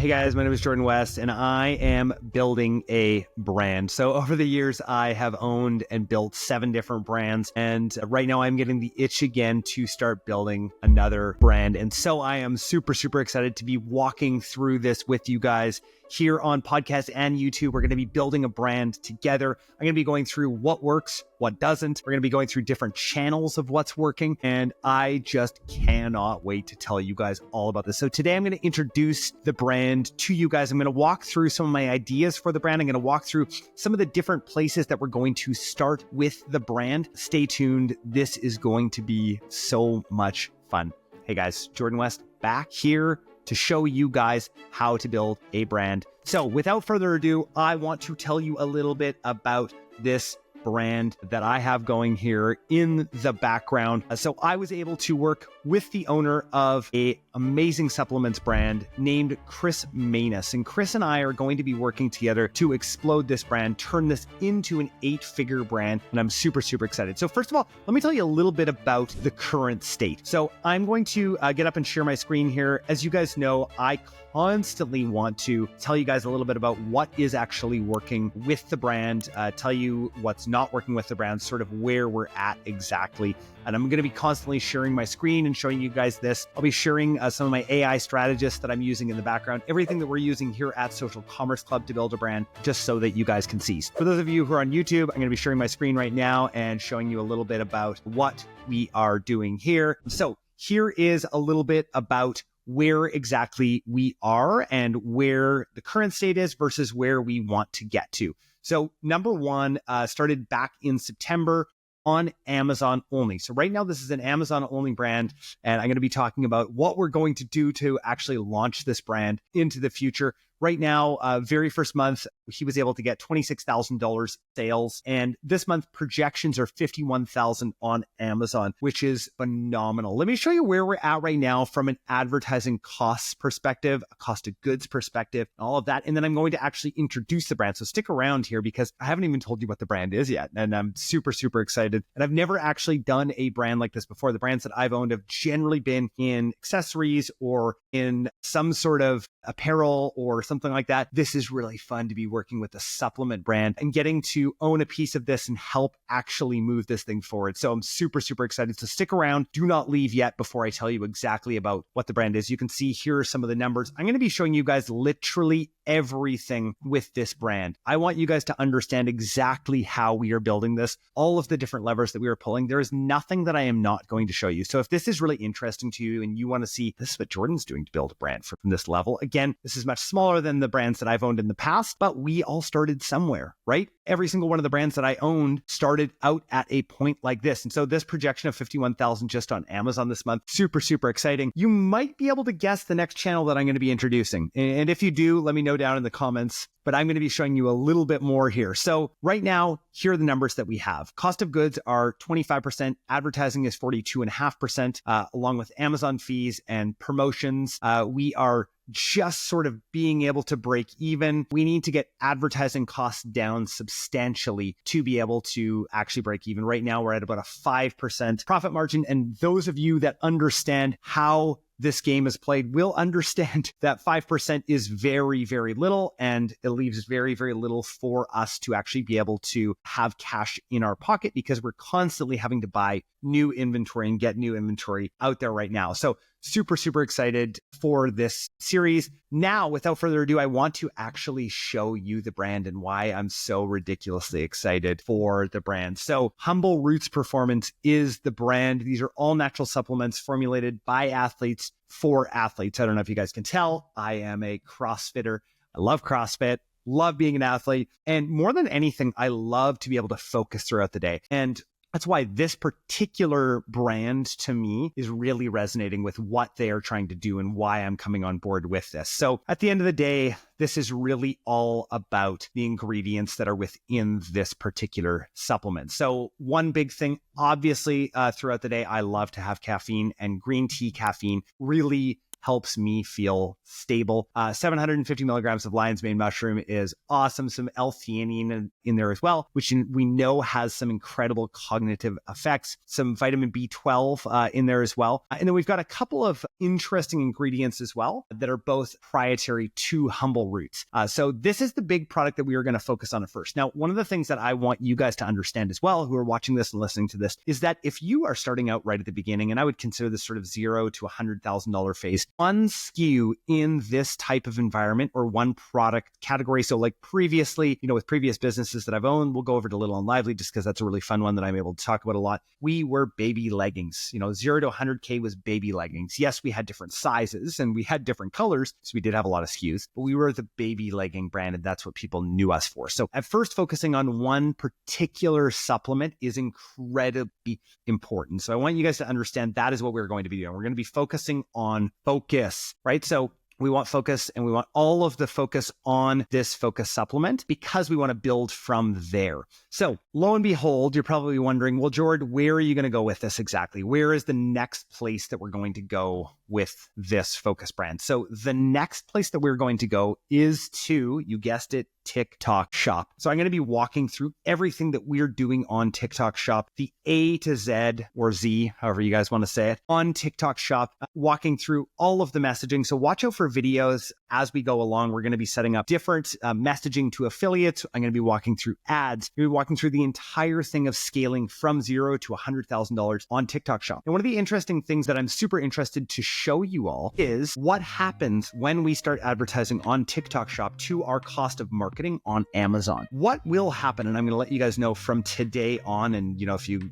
Hey guys, my name is Jordan West and I am building a brand. So over the years, I have owned and built 7 different brands. And right now I'm getting the itch again to start building another brand. And so I am super excited to be walking through this with you guys here on podcast and YouTube. We're going to be building a brand together. I'm going to be going through what works, what doesn't. We're going to be going through different channels of what's working. And I just cannot wait to tell you guys all about this. So today I'm going to introduce the brand to you guys. I'm going to walk through some of my ideas for the brand. I'm going to walk through some of the different places that we're going to start with the brand. Stay tuned. This is going to be so much fun. Hey guys, Jordan West back here to show you guys how to build a brand. So without further ado, I want to tell you a little bit about this brand that I have going here in the background. So I was able to work with the owner of an amazing supplements brand named Chris Manus. And Chris and I are going to be working together to explode this brand, turn this into an 8-figure brand. And I'm super excited. So first of all, let me tell you a little bit about the current state. So I'm going to get up and share my screen here. As you guys know, I constantly want to tell you guys a little bit about what is actually working with the brand, tell you what's not working with the brand, sort of where we're at exactly. And I'm going to be constantly sharing my screen and showing you guys this. I'll be sharing some of my AI strategists that I'm using in the background, everything that we're using here at Social Commerce Club to build a brand, just so that you guys can see. For those of you who are on YouTube, I'm going to be sharing my screen right now and showing you a little bit about what we are doing here. So here is a little bit about where exactly we are and where the current state is versus where we want to get to. So number one, started back in September on Amazon only. So right now, this is an Amazon only brand, and I'm going to be talking about what we're going to do to actually launch this brand into the future. Right now, very first month, he was able to get $26,000 sales. And this month projections are $51,000 on Amazon, which is phenomenal. Let me show you where we're at right now from an advertising costs perspective, a cost of goods perspective, all of that. And then I'm going to actually introduce the brand. So stick around here because I haven't even told you what the brand is yet. And I'm super excited. And I've never actually done a brand like this before. The brands that I've owned have generally been in accessories or in some sort of apparel or something like that. This is really fun to be working with a supplement brand and getting to own a piece of this and help actually move this thing forward. So I'm super excited. So stick around. Do not leave yet before I tell you exactly about what the brand is. You can see here are some of the numbers. I'm going to be showing you guys literally everything with this brand. I want you guys to understand exactly how we are building this, all of the different levers that we are pulling. There is nothing that I am not going to show you. So if this is really interesting to you and you want to see this is what Jordan's doing to build a brand from this level, again, this is much smaller than the brands that I've owned in the past, but we all started somewhere, right? Every single one of the brands that I owned started out at a point like this. And so this projection of 51,000 just on Amazon this month, super exciting. You might be able to guess the next channel that I'm going to be introducing. And if you do, let me know down in the comments, but I'm going to be showing you a little bit more here. So right now, here are the numbers that we have. Cost of goods are 25%. Advertising is 42.5%, along with Amazon fees and promotions. We are just sort of being able to break even. We need to get advertising costs down substantially to be able to actually break even. Right now, we're at about a 5% profit margin. And those of you that understand how this game is played will understand that 5% is very little, and it leaves very little for us to actually be able to have cash in our pocket because we're constantly having to buy new inventory and get new inventory out there right now. So super excited for this series. Now, without further ado, I want to actually show you the brand and why I'm so ridiculously excited for the brand. So Humble Roots Performance is the brand. These are all natural supplements formulated by athletes for athletes. I don't know if you guys can tell, I am a CrossFitter. I love CrossFit, love being an athlete. And more than anything, I love to be able to focus throughout the day. And that's why this particular brand to me is really resonating with what they are trying to do and why I'm coming on board with this. So at the end of the day, this is really all about the ingredients that are within this particular supplement. So one big thing, obviously, throughout the day, I love to have caffeine, and green tea caffeine really helps me feel stable. 750 milligrams of lion's mane mushroom is awesome. Some L-theanine in there as well, which we know has some incredible cognitive effects. Some vitamin B12 in there as well. And then we've got a couple of interesting ingredients as well that are both proprietary to Humble Roots. So this is the big product that we are going to focus on at first. Now, one of the things that I want you guys to understand as well, who are watching this and listening to this, is that if you are starting out right at the beginning, and I would consider this sort of $0 to $100,000 phase, one SKU in this type of environment or one product category. So like previously, with previous businesses that I've owned, we'll go over to Little and Lively just because that's a really fun one that I'm able to talk about a lot. We were baby leggings. 0 to 100K was baby leggings. Yes, we had different sizes and we had different colors, so we did have a lot of SKUs, but we were the baby legging brand, and that's what people knew us for. So at first, focusing on one particular supplement is incredibly important. So I want you guys to understand that is what we're going to be doing. We're going to be focusing on focus, right? So we want focus, and we want all of the focus on this focus supplement because we want to build from there. So lo and behold, you're probably wondering, well, Jord, where are you going to go with this exactly? Where is the next place that we're going to go with this focus brand? So the next place that we're going to go is to, you guessed it, TikTok Shop. So I'm going to be walking through everything that we're doing on TikTok Shop, the A to Z or Z, however you guys want to say it, on TikTok Shop, walking through all of the messaging. So watch out for videos as we go along. We're going to be setting up different messaging to affiliates. I'm going to be walking through ads. We're going to be walking through the entire thing of scaling from $0 to $100,000 on TikTok Shop. And one of the interesting things that I'm super interested to show you all is what happens when we start advertising on TikTok Shop to our cost of marketing on Amazon. What will happen, and I'm going to let you guys know from today on, and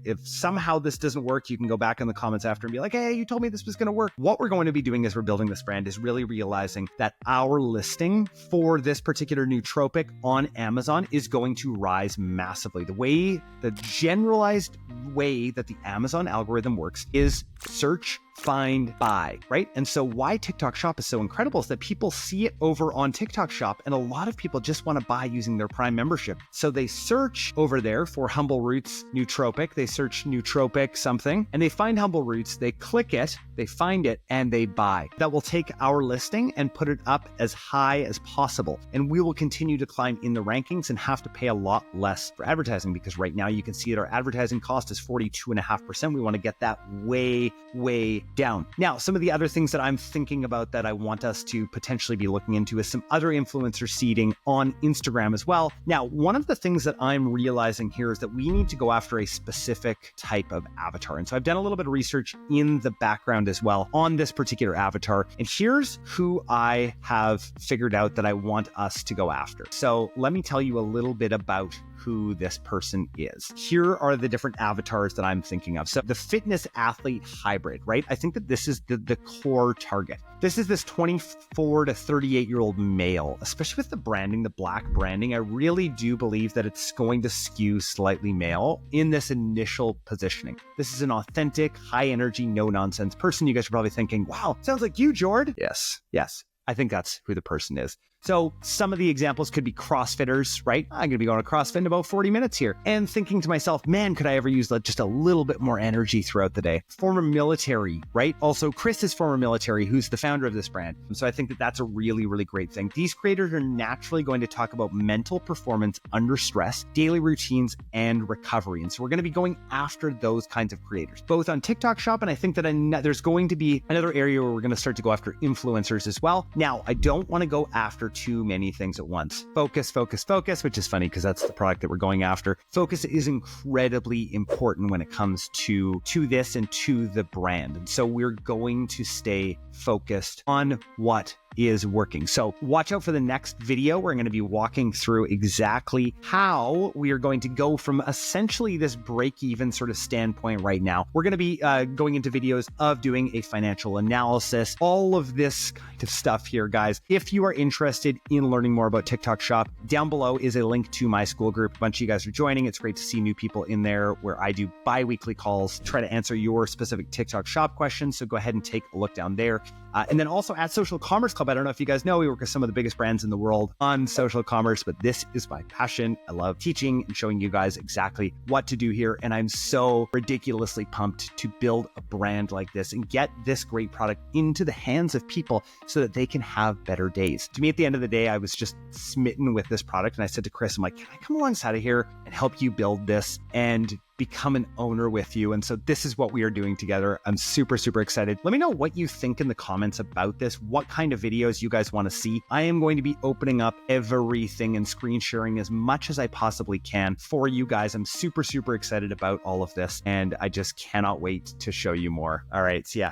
if somehow this doesn't work, you can go back in the comments after and be like, hey, you told me this was going to work. What we're going to be doing as we're building this brand is really realizing that our listing for this particular nootropic on Amazon is going to rise massively. The generalized way that the Amazon algorithm works is search, find, buy, right? And so why TikTok Shop is so incredible is that people see it over on TikTok Shop, and a lot of people just want to buy using their Prime membership. So they search over there for Humble Roots nootropic. They search nootropic something, and they find Humble Roots. They click it, they find it, and they buy. That will take our listing and put it up as high as possible. And we will continue to climb in the rankings and have to pay a lot less for advertising, because right now you can see that our advertising cost is 42.5%. We want to get that way down. Now, some of the other things that I'm thinking about that I want us to potentially be looking into is some other influencer seeding on Instagram as well. Now, one of the things that I'm realizing here is that we need to go after a specific type of avatar. And so I've done a little bit of research in the background as well on this particular avatar. And here's who I have figured out that I want us to go after. So let me tell you a little bit about who this person is. Here are the different avatars that I'm thinking of. So the fitness athlete hybrid, right? I think that this is the core target. This is this 24 to 38-year-old male, especially with the branding, the black branding. I really do believe that it's going to skew slightly male in this initial positioning. This is an authentic, high energy, no nonsense person. You guys are probably thinking, wow, sounds like you, Jord. Yes. I think that's who the person is. So some of the examples could be CrossFitters, right? I'm going to be going to CrossFit in about 40 minutes here and thinking to myself, man, could I ever use just a little bit more energy throughout the day? Former military, right? Also, Chris is former military, who's the founder of this brand. And so I think that that's a really, really great thing. These creators are naturally going to talk about mental performance under stress, daily routines, and recovery. And so we're going to be going after those kinds of creators, both on TikTok Shop. And I think that there's going to be another area where we're going to start to go after influencers as well. Now, I don't want to go after too many things at once. Focus, which is funny because that's the product that we're going after. Focus is incredibly important when it comes to this and to the brand. And so we're going to stay focused on what is working. So watch out for the next video. We're going to be walking through exactly how we are going to go from essentially this break-even sort of standpoint right now. We're going to be going into videos of doing a financial analysis, all of this kind of stuff here, guys. If you are interested in learning more about TikTok Shop, down below is a link to my school group. A bunch of you guys are joining. It's great to see new people in there where I do bi-weekly calls, try to answer your specific TikTok Shop questions. So go ahead and take a look down there. And then also at Social Commerce Club, I don't know if you guys know, we work with some of the biggest brands in the world on social commerce, but this is my passion. I love teaching and showing you guys exactly what to do here. And I'm so ridiculously pumped to build a brand like this and get this great product into the hands of people so that they can have better days. To me, at the end of the day, I was just smitten with this product. And I said to Chris, I'm like, can I come alongside of here and help you build this and become an owner with you? And so this is what we are doing together. I'm super, super excited. Let me know what you think in the comments about this, what kind of videos you guys want to see. I am going to be opening up everything and screen sharing as much as I possibly can for you guys. I'm super, super excited about all of this, and I just cannot wait to show you more. All right, so yeah,